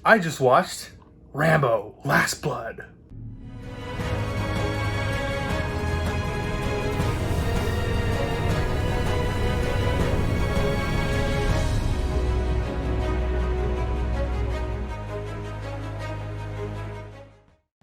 I just watched Rambo: Last Blood.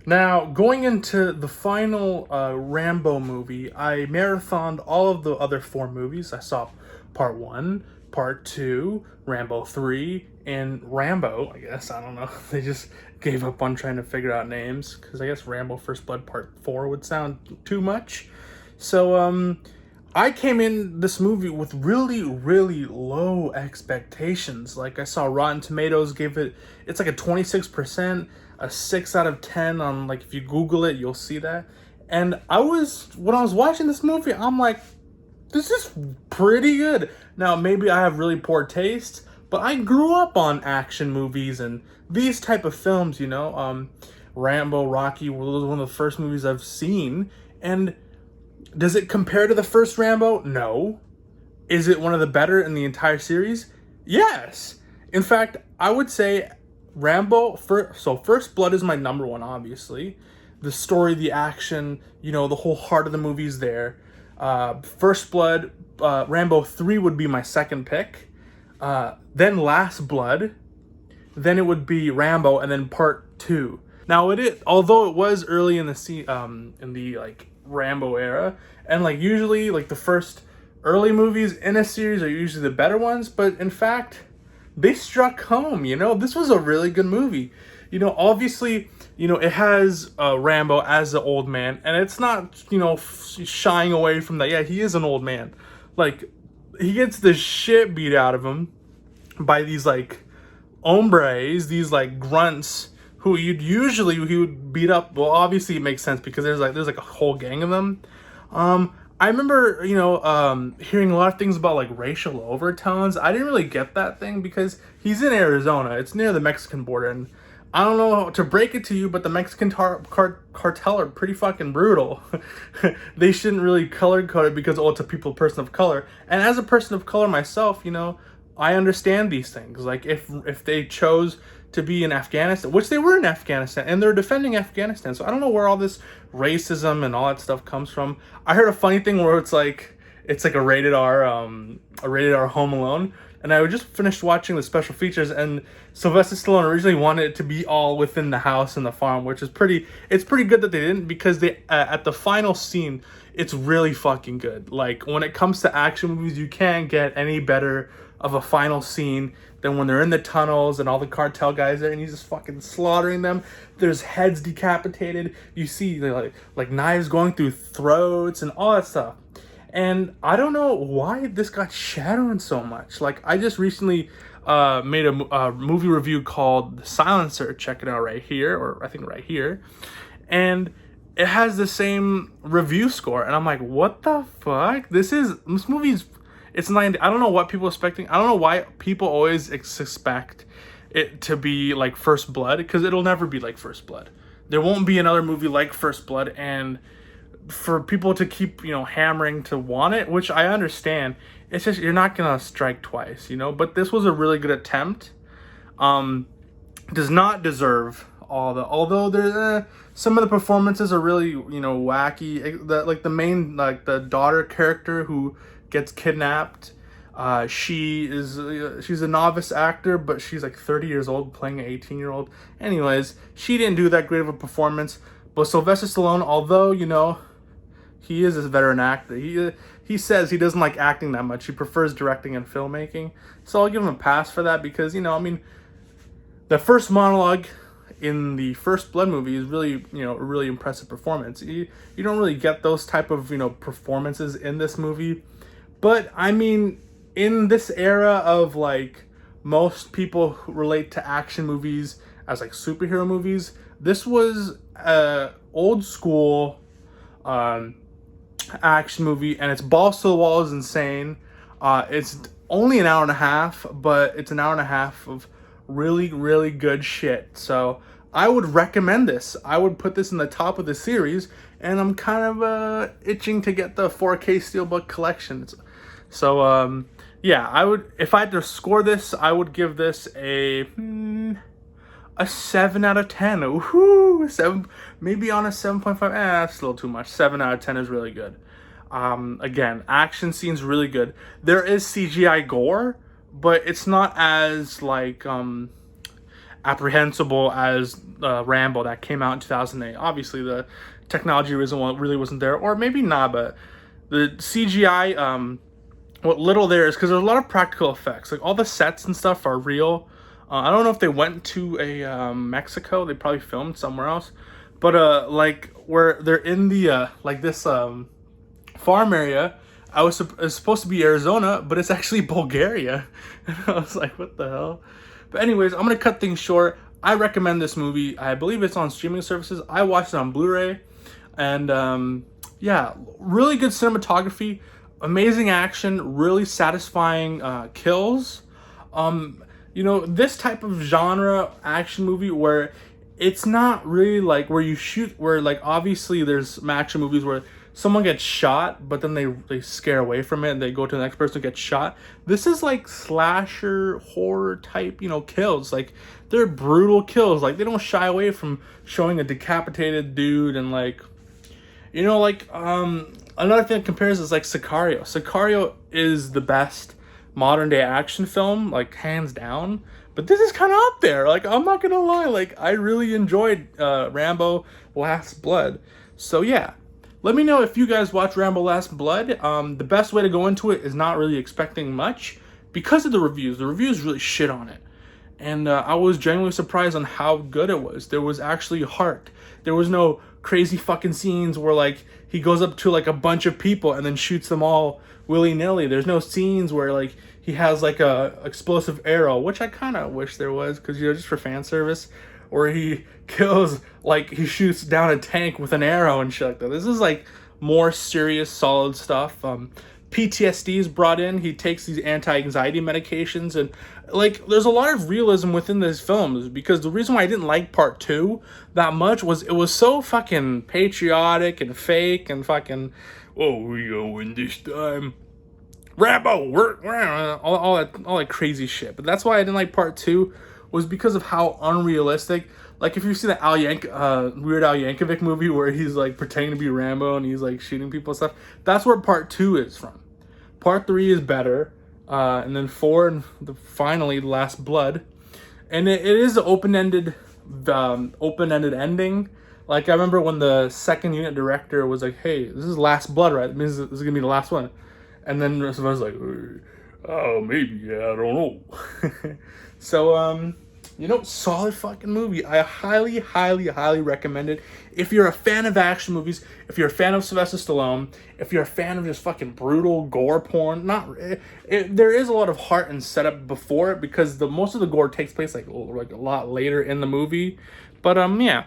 Now, going into the final Rambo movie, I marathoned all of the other 4 movies. I saw part 1, part 2, Rambo 3, and Rambo, I guess. I don't know. They just gave up on trying to figure out names, because I guess Rambo First Blood Part 4 would sound too much. So, I came in this movie with really, really low expectations. Like, I saw Rotten Tomatoes gave it, it's like a 26%, a 6 out of 10 on, like, if you Google it, you'll see that. And when I was watching this movie, I'm like, this is pretty good. Now, maybe I have really poor taste, but I grew up on action movies and these type of films, you know. Rambo, Rocky was one of the first movies I've seen. And does it compare to the first Rambo? No. Is it one of the better in the entire series? Yes. In fact, I would say Rambo, First Blood is my number one, obviously. The story, the action, you know, the whole heart of the movie's there. First Blood, Rambo 3 would be my second pick. Then Last Blood. Then it would be Rambo, and then Part 2. Now, although it was early in the like Rambo era, and like usually like the first early movies in a series are usually the better ones, but in fact, they struck home. You know, this was a really good movie. You know, obviously, you know, it has Rambo as the old man, and it's not, you know, shying away from that. Yeah, he is an old man. Like, he gets the shit beat out of him by these like hombres, these like grunts who he would beat up. Well, obviously it makes sense because there's like a whole gang of them. I remember, you know, hearing a lot of things about like racial overtones. I didn't really get that thing because he's in Arizona. It's near the Mexican border, and I don't know how to break it to you, but the Mexican cartel are pretty fucking brutal. They shouldn't really color code it because, it's a person of color. And as a person of color myself, you know, I understand these things. Like, if they chose to be in Afghanistan, which they were in Afghanistan, and they're defending Afghanistan. So I don't know where all this racism and all that stuff comes from. I heard a funny thing where it's like a rated R Home Alone. And I just finished watching the special features, and Sylvester Stallone originally wanted it to be all within the house and the farm, which is it's pretty good that they didn't, because they at the final scene, it's really fucking good. Like, when it comes to action movies, you can't get any better of a final scene than when they're in the tunnels and all the cartel guys there, and he's just fucking slaughtering them. There's heads decapitated. You see like knives going through throats and all that stuff. And I don't know why this got shadowed so much. Like, I just recently made a movie review called The Silencer. Check it out right here, or I think right here. And it has the same review score. And I'm like, what the fuck? This movie's, it's 90. I don't know what people are expecting. I don't know why people always expect it to be like First Blood, because it'll never be like First Blood. There won't be another movie like First Blood, and for people to keep, you know, hammering to want it, which I understand, it's just, you're not gonna strike twice, you know. But this was a really good attempt. Does not deserve although there's some of the performances are really, you know, wacky. The main, like, the daughter character who gets kidnapped, she's a novice actor, but she's like 30 years old playing an 18-year-old. Anyways, she didn't do that great of a performance. But Sylvester Stallone, although, you know, he is a veteran actor, he says he doesn't like acting that much. He prefers directing and filmmaking. So I'll give him a pass for that, because, you know, I mean, the first monologue in the First Blood movie is really, you know, a really impressive performance. You don't really get those type of, you know, performances in this movie. But, I mean, in this era of, like, most people who relate to action movies as, like, superhero movies, this was old school action movie, and it's balls to the wall is insane. It's only an hour and a half, but it's an hour and a half of really, really good shit. So I would recommend this. I would put this in the top of the series, and I'm kind of itching to get the 4K Steelbook collection. So yeah, if I had to score this, I would give this a a 7 out of 10. Woohoo! 7, maybe on a 7.5. That's a little too much. 7 out of 10 is really good. Again, action scenes really good. There is CGI gore, but it's not as like apprehensible as Rambo that came out in 2008. Obviously, the technology really wasn't there, or maybe not, but the CGI, what little there is, because there's a lot of practical effects. Like all the sets and stuff are real. I don't know if they went to a Mexico. They probably filmed somewhere else, but like where they're in the like this farm area. It's supposed to be Arizona, but it's actually Bulgaria. And I was like, what the hell? But anyways, I'm gonna cut things short. I recommend this movie. I believe it's on streaming services. I watched it on Blu-ray, and yeah, really good cinematography, amazing action, really satisfying kills. You know, this type of genre action movie where it's not really like where you shoot, where like obviously there's action movies where someone gets shot, but then they scare away from it and they go to the next person who gets shot. This is like slasher horror type, you know, kills. Like they're brutal kills. Like they don't shy away from showing a decapitated dude and like, you know, like another thing that compares is like Sicario. Sicario is the best modern day action film, like hands down. But this is kind of up there. Like I'm not gonna lie, like I really enjoyed Rambo Last Blood. So yeah. Let me know if you guys watch Rambo Last Blood. The best way to go into it is not really expecting much because of the reviews. The reviews really shit on it. And I was genuinely surprised on how good it was. There was actually heart. There was no crazy fucking scenes where like he goes up to like a bunch of people and then shoots them all willy-nilly. There's no scenes where like he has like a explosive arrow, which I kind of wish there was, because you know, just for fan service. Or he kills, like, he shoots down a tank with an arrow and shit like that. This is, like, more serious, solid stuff. PTSD is brought in. He takes these anti-anxiety medications. And, like, there's a lot of realism within these films. Because the reason why I didn't like Part 2 that much was it was so fucking patriotic and fake and fucking, oh, we go win this time. Rambo, we're all that crazy shit. But that's why I didn't like Part 2. Was because of how unrealistic. Like if you see the Weird Al Yankovic movie where he's like pretending to be Rambo and he's like shooting people and stuff, that's where Part 2 is from. Part 3 is better, and then 4 and finally Last Blood, and it is an open-ended ending. Like I remember when the second unit director was like, "Hey, this is Last Blood, right? It means this is gonna be the last one," and then I was like, "Oh, maybe, yeah, I don't know." So, you know, solid fucking movie. I highly, highly, highly recommend it. If you're a fan of action movies, if you're a fan of Sylvester Stallone, if you're a fan of just fucking brutal gore porn, there is a lot of heart and setup before it because most of the gore takes place like a lot later in the movie. But yeah.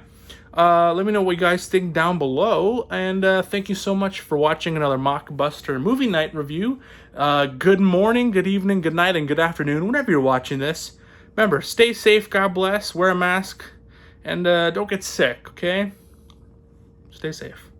Let me know what you guys think down below, and thank you so much for watching another Mockbuster Movie Night review. Good morning, good evening, good night, and good afternoon, whenever you're watching this. Remember, stay safe, God bless, wear a mask, and don't get sick, okay? Stay safe.